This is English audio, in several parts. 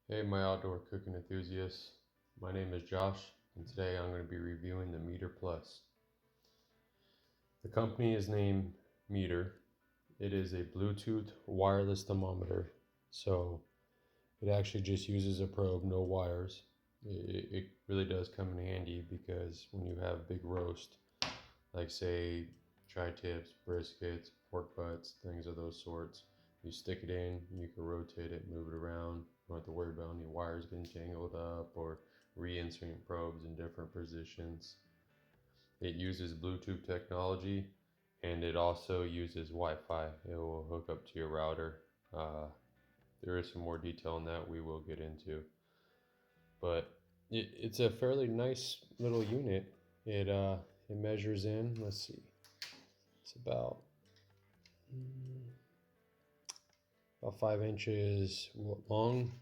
Hey, my outdoor cooking enthusiasts. My name is Josh, and today I'm going to be reviewing the MEATER Plus. The company is named MEATER. It is a Bluetooth wireless thermometer, so it actually just uses a probe, no wires. It really does come in handy because when you have big roast, like say tri-tips, briskets, pork butts, things of those sorts. You stick it in, you can rotate it, move it around. You don't have to worry about any wires getting tangled up or reinserting probes in different positions. It uses Bluetooth technology and it also uses Wi-Fi. It will hook up to your router. There is some more detail on that we will get into, but it's a fairly nice little unit. It measures in. Let's see. It's mm, about 5 inches long.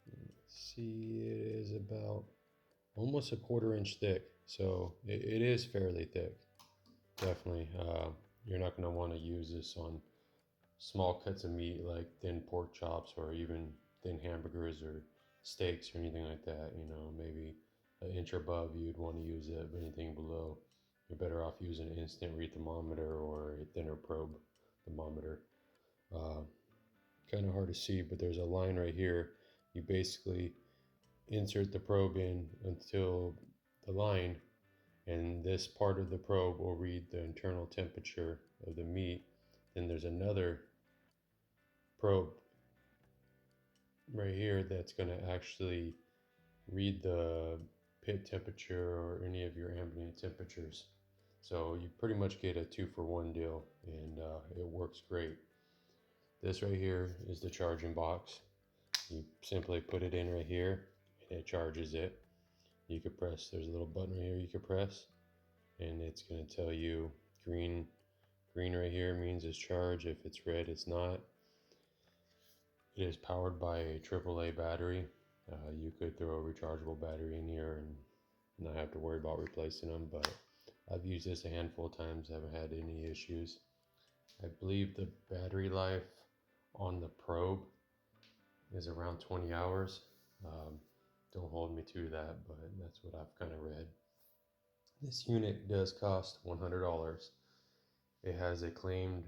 Let's see, it is about almost a 1/4 inch thick, so it is fairly thick. Definitely, you're not going to want to use this on small cuts of meat like thin pork chops or even thin hamburgers or steaks or anything like that. You know, maybe an inch above you'd want to use it, but anything below, you're better off using an instant read thermometer or a thinner probe thermometer. Uh, Kind of hard to see, but there's a line right here. You basically insert the probe in until the line, and this part of the probe will read the internal temperature of the meat. Then there's another probe right here that's going to actually read the pit temperature or any of your ambient temperatures. So you pretty much get a 2-for-1 deal, and it works great. This right here is the charging box. You simply put it in right here and it charges it. You could press, there's a little button right here you could press, and it's going to tell you green. Green right here means it's charged. If it's red, it's not. It is powered by a AAA battery. You could throw a rechargeable battery in here and not have to worry about replacing them, but I've used this a handful of times, haven't had any issues. I believe the battery life on the probe is around 20 hours. Um, don't hold me to that, but that's what I've kind of read. This unit does cost $100. It has a claimed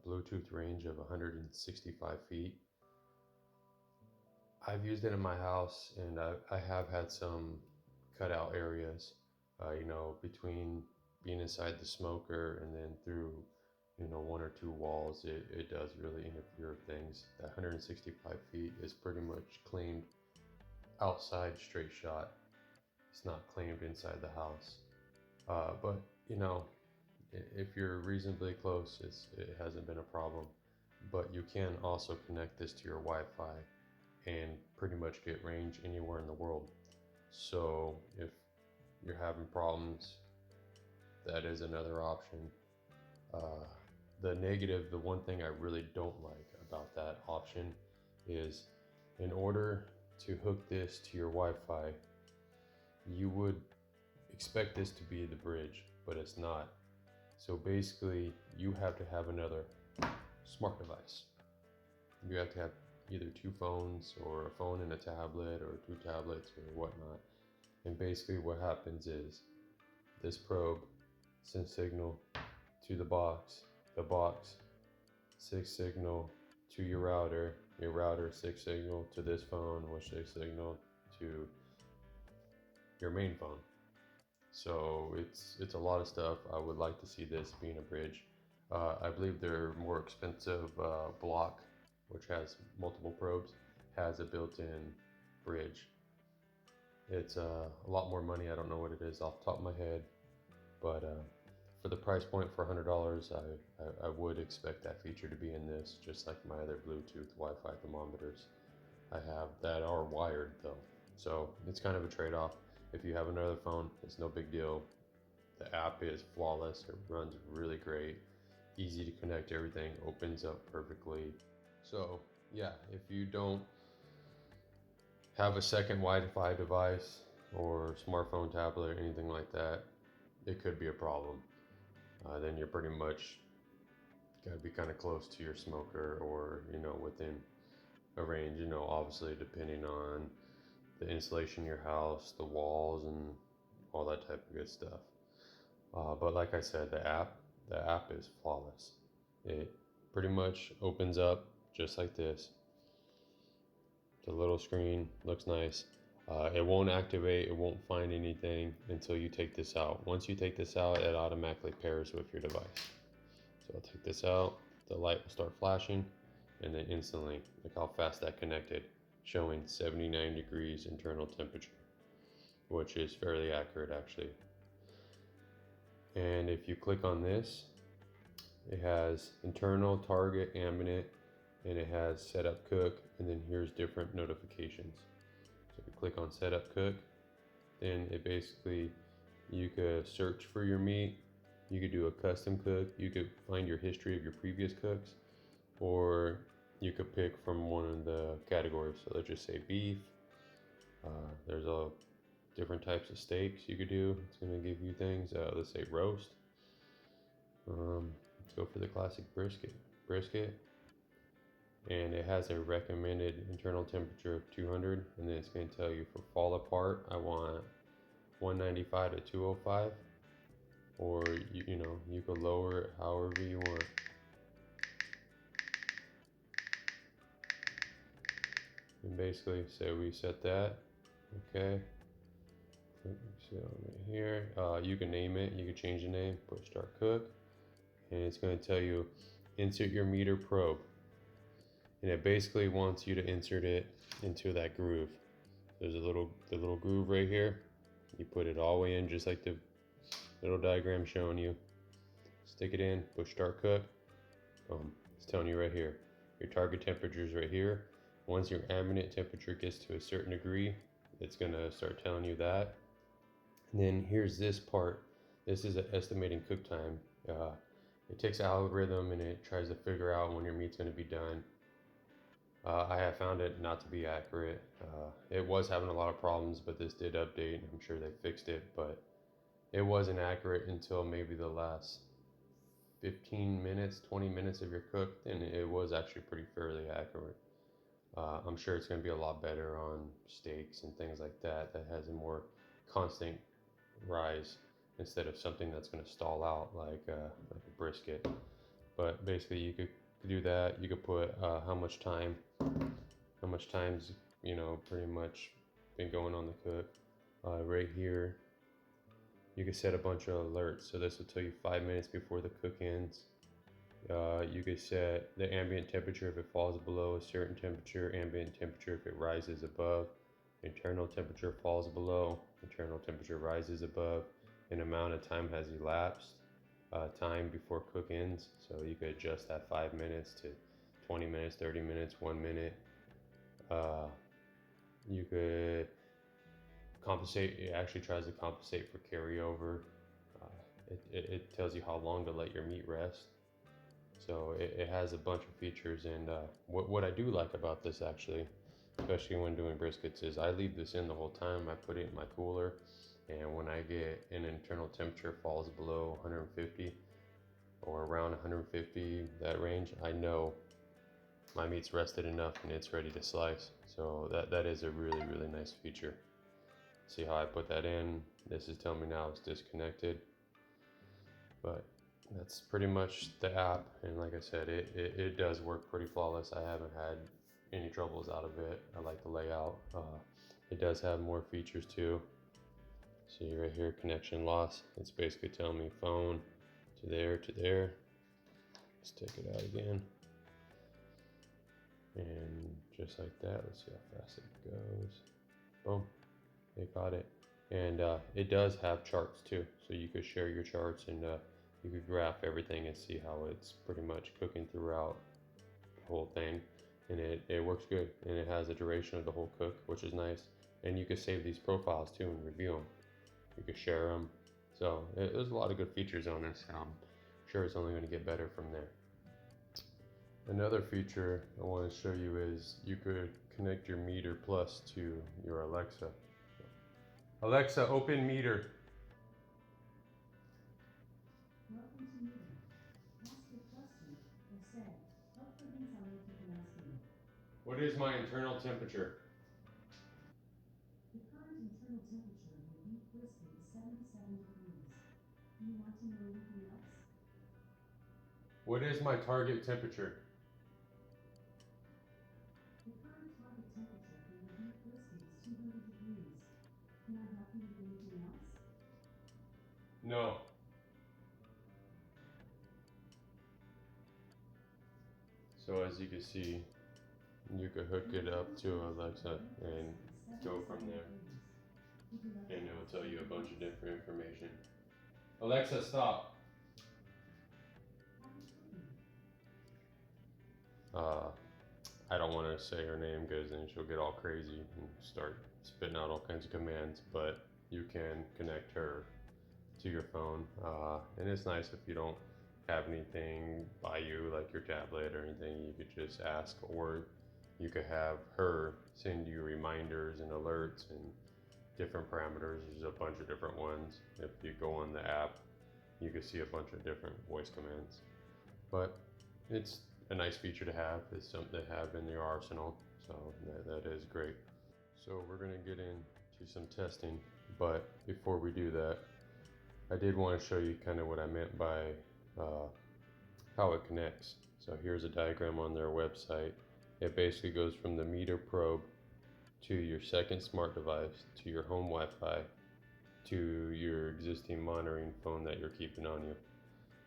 Bluetooth range of 165 feet. I've used it in my house, and I have had some cutout areas, between being inside the smoker and then through, one or two walls. It does really interfere with things. That 165 feet is pretty much claimed outside straight shot. It's not claimed inside the house. But if you're reasonably close, it hasn't been a problem. But you can also connect this to your Wi-Fi and pretty much get range anywhere in the world. So if you're having problems, that is another option. Uh, the one thing I really don't like about that option is, in order to hook this to your Wi-Fi, you would expect this to be the bridge, but it's not. So basically, you have to have another smart device. You have to have either two phones or a phone and a tablet or two tablets or whatnot. And basically what happens is this probe sends signal to the box sends signal to your router sends signal to this phone, which sends signal to your main phone. So it's a lot of stuff. I would like to see this being a bridge. I believe their more expensive block, which has multiple probes, has a built-in bridge. It's a lot more money. I don't know what it is off the top of my head, but for the price point for $100, I would expect that feature to be in this, just like my other Bluetooth Wi-Fi thermometers I have that are wired though. So it's kind of a trade-off. If you have another phone, it's no big deal. The app is flawless. It runs really great. Easy to connect, everything opens up perfectly. So yeah, if you don't have a second Wi-Fi device or smartphone, tablet, or anything like that, it could be a problem. Then you're pretty much got to be kind of close to your smoker or within range, you know, obviously depending on the insulation in your house, the walls, and all that type of good stuff. But like I said, the app is flawless. It pretty much opens up just like this. The little screen looks nice. It won't activate, it won't find anything until you take this out. Once you take this out, it automatically pairs with your device. So I'll take this out, the light will start flashing, and then instantly, look how fast that connected, showing 79 degrees internal temperature, which is fairly accurate actually. And if you click on this, it has internal, target, ambient, and it has setup cook, and then here's different notifications. So if you click on setup cook, then it basically, you could search for your meat, you could do a custom cook, you could find your history of your previous cooks, or you could pick from one of the categories. So let's just say beef. There's a different types of steaks you could do. It's going to give you things. Let's say roast. Let's go for the classic brisket, and it has a recommended internal temperature of 200, and then it's going to tell you for fall apart I want 195 to 205, or you know, you could lower it however you want. And basically say we set that, okay, so right here, you can name it, you can change the name, put start cook, and it's going to tell you insert your MEATER probe, and it basically wants you to insert it into that groove. There's the little groove right here. You put it all the way in just like the little diagram showing you. Stick it in, push start cook. Boom. It's telling you right here. Your target temperature is right here. Once your ambient temperature gets to a certain degree, it's gonna start telling you that. And then here's this part. This is an estimating cook time. It takes an algorithm and it tries to figure out when your meat's gonna be done. I have found it not to be accurate. It was having a lot of problems, but this did update. I'm sure they fixed it, but it wasn't accurate until maybe the last 15 minutes, 20 minutes of your cook. Then it was actually pretty fairly accurate. I'm sure it's going to be a lot better on steaks and things like that, that has a more constant rise instead of something that's going to stall out like a brisket. But basically, you could do that. You could put how much time's, you know, pretty much been going on the cook. Right here, you can set a bunch of alerts. So this will tell you 5 minutes before the cook ends. You could set the ambient temperature if it falls below a certain temperature, ambient temperature if it rises above, internal temperature falls below, internal temperature rises above, an amount of time has elapsed, time before cook ends. So you could adjust that 5 minutes to 20 minutes, 30 minutes, 1 minute. You could compensate. It actually tries to compensate for carryover. It tells you how long to let your meat rest. So it has a bunch of features, and what I do like about this actually, especially when doing briskets, is I leave this in the whole time. I put it in my cooler, and when I get an internal temperature falls below 150 or around 150, that range, I know my meat's rested enough and it's ready to slice. So that is a really nice feature. See how I put that in? This is telling me now it's disconnected, but that's pretty much the app. And like I said, it does work pretty flawless. I haven't had any troubles out of it. I like the layout. It does have more features too. See right here, connection loss. It's basically telling me phone to there to there. Let's take it out again. And just like that, let's see how fast it goes. Boom, it got it. And it does have charts too, so you could share your charts, and you could graph everything and see how it's pretty much cooking throughout the whole thing. And it works good, and it has a duration of the whole cook, which is nice. And you could save these profiles too and review them. You could share them. So there's a lot of good features on this. I'm sure it's only going to get better from there. Another feature I want to show you is you could connect your MEATER Plus to your Alexa. Alexa, open MEATER. Welcome to MEATER. Ask your question or say, what province are you to ask me? What is my internal temperature? The current internal temperature in your beef brisket is 77 degrees. Do you want to know anything else? What is my target temperature? The current target temperature for your beef brisket is 200 degrees. Can I help you with anything else? No. So as you can see, you could hook it up to Alexa and go from there. And it will tell you a bunch of different information. Alexa, stop. I don't want to say her name because then she'll get all crazy and start spitting out all kinds of commands, but you can connect her to your phone. And it's nice if you don't have anything by you, like your tablet or anything, you could just ask, or you could have her send you reminders and alerts and different parameters. There's a bunch of different ones. If you go on the app, you can see a bunch of different voice commands. But it's a nice feature to have. It's something to have in your arsenal, so that is great. So we're going to get into some testing, but before we do that, I did want to show you kind of what I meant by how it connects. So here's a diagram on their website. It basically goes from the MEATER probe to your second smart device, to your home Wi-Fi, to your existing monitoring phone that you're keeping on you.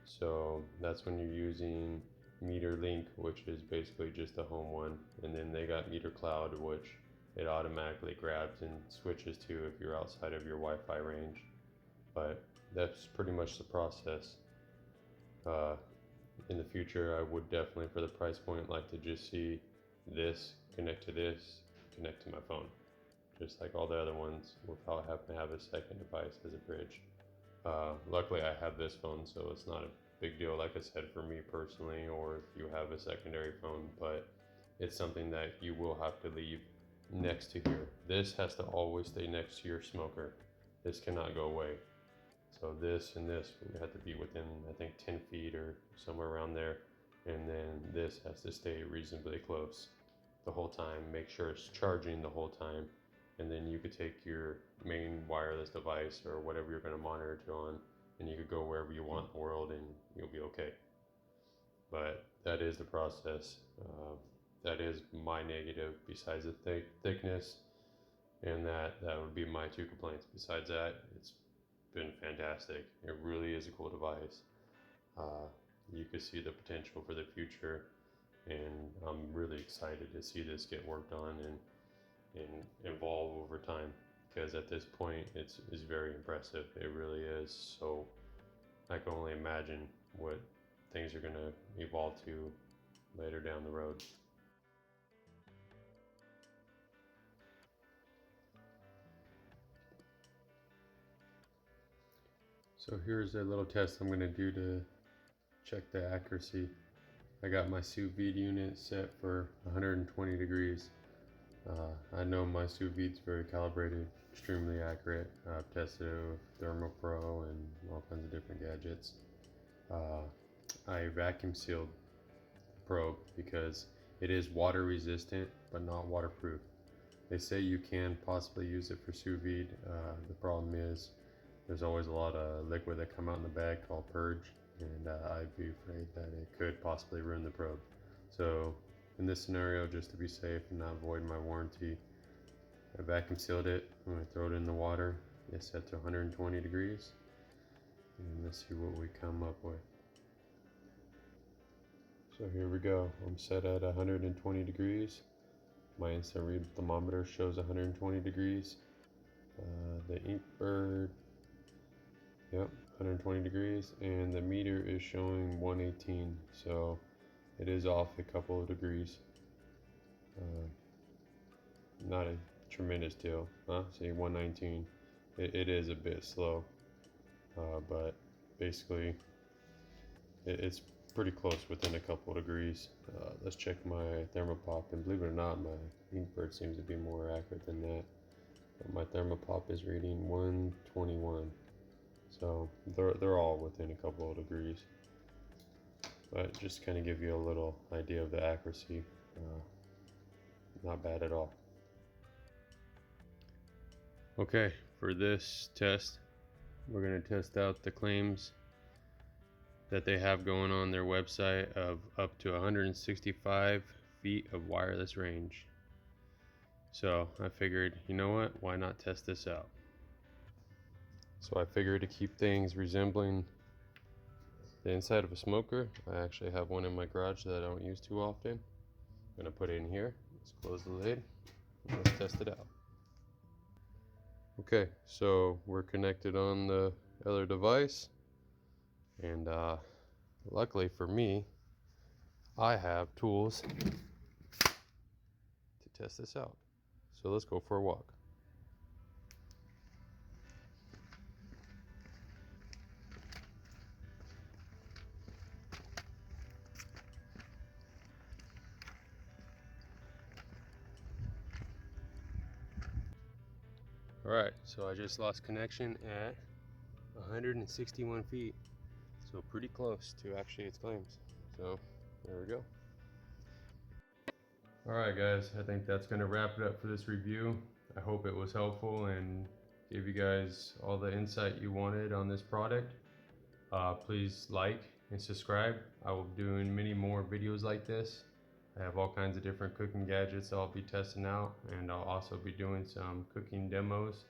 So that's when you're using MEATER Link, which is basically just the home one, and then they got MEATER Cloud, which it automatically grabs and switches to if you're outside of your Wi-Fi range. But that's pretty much the process. In the future, I would definitely, for the price point, like to just see this connect to this, connect to my phone, just like all the other ones, without having to have a second device as a bridge. Luckily, I have this phone, so it's not a big deal, like I said, for me personally, or if you have a secondary phone, but it's something that you will have to leave next to here. This has to always stay next to your smoker. This cannot go away. So this and this would have to be within, I think, 10 feet or somewhere around there. And then this has to stay reasonably close the whole time. Make sure it's charging the whole time. And then you could take your main wireless device or whatever you're going to monitor it on, and you could go wherever you want in the world and you'll be okay. But that is the process. That is my negative, besides the thickness, and that would be my two complaints. Besides that, it's been fantastic. It really is a cool device. You can see the potential for the future, and I'm really excited to see this get worked on and evolve over time, because at this point it's very impressive. It really is. So I can only imagine what things are going to evolve to later down the road. So here's a little test I'm going to do to check the accuracy. I got my sous vide unit set for 120 degrees. I know my sous vide's very calibrated, extremely accurate. I've tested it with ThermoPro and all kinds of different gadgets. I vacuum sealed the probe because it is water resistant but not waterproof. They say you can possibly use it for sous vide. The problem is there's always a lot of liquid that come out in the bag called purge, and I'd be afraid that it could possibly ruin the probe. So in this scenario, just to be safe and not void my warranty, I vacuum sealed it. I'm going to throw it in the water. It's set to 120 degrees, and let's see what we come up with. So here we go. I'm set at 120 degrees. My instant read thermometer shows 120 degrees. The Inkbird, yep, 120 degrees, and the meter is showing 118, so it is off a couple of degrees. Not a tremendous deal. See, 119. It is a bit slow, but basically it's pretty close, within a couple of degrees. Let's check my thermopop, and believe it or not, my Inkbird seems to be more accurate than that. But my thermopop is reading 121, so they're all within a couple of degrees. But just kind of give you a little idea of the accuracy. not bad at all. Okay, for this test, we're going to test out the claims that they have going on their website of up to 165 feet of wireless range. So I figured, you know what, why not test this out? So I figured to keep things resembling the inside of a smoker, I actually have one in my garage that I don't use too often. I'm going to put it in here. Let's close the lid. Let's test it out. Okay, so we're connected on the other device, and luckily for me, I have tools to test this out. So let's go for a walk. Alright, so I just lost connection at 161 feet. So pretty close to actually its claims. So there we go. Alright guys, I think that's going to wrap it up for this review. I hope it was helpful and gave you guys all the insight you wanted on this product. Please like and subscribe. I will be doing many more videos like this. I have all kinds of different cooking gadgets I'll be testing out, and I'll also be doing some cooking demos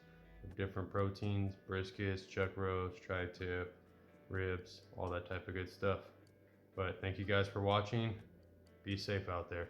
of different proteins, briskets, chuck roast, tri-tip, ribs, all that type of good stuff. But thank you guys for watching. Be safe out there.